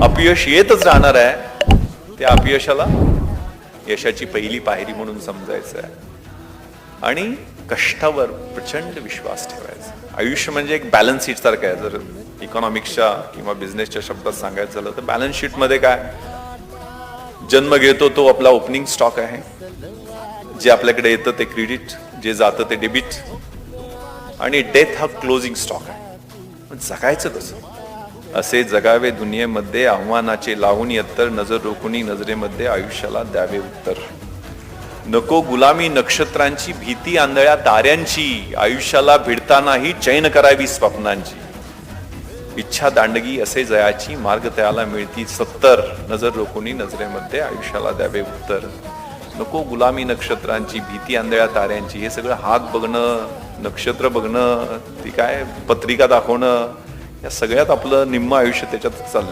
अपयश येतच राहणार आहे, त्या अपयशाला यशाची पहिली पायरी म्हणून समजायचं आहे आणि कष्टावर प्रचंड विश्वास ठेवायचा. आयुष्य म्हणजे एक बॅलन्स शीट सारखं आहे. जर इकॉनॉमिक्सच्या किंवा बिझनेसच्या शब्दात सांगायचं झालं तर बॅलन्स शीट मध्ये काय, जन्म घेतो तो आपला ओपनिंग स्टॉक आहे, जे आपल्याकडे येतं ते क्रेडिट, जे जातं ते डेबिट, आणि डेथ हा क्लोजिंग स्टॉक आहे. पण जगायचं कसं? असे जगावे दुनियेमध्ये आव्हानाचे लावून यत्तर, नजर रोखुनी नजरेमध्ये आयुष्याला द्यावे उत्तर. नको गुलामी नक्षत्रांची, भीती आंधळ्या ताऱ्यांची, आयुष्याला भिडतानाही चैन करावी स्वप्नांची. इच्छा दांडगी असे जयाची, मार्ग त्याला मिळती 70, नजर रोखुनी नजरेमध्ये आयुष्याला द्यावे उत्तर. नको गुलामी नक्षत्रांची, भीती आंधळ्या ताऱ्यांची, हे सगळं हात बघणं, नक्षत्र बघणं, ती काय पत्रिका दाखवणं, या सगळ्यात आपलं निम्म आयुष्य त्याच्यात चाललं.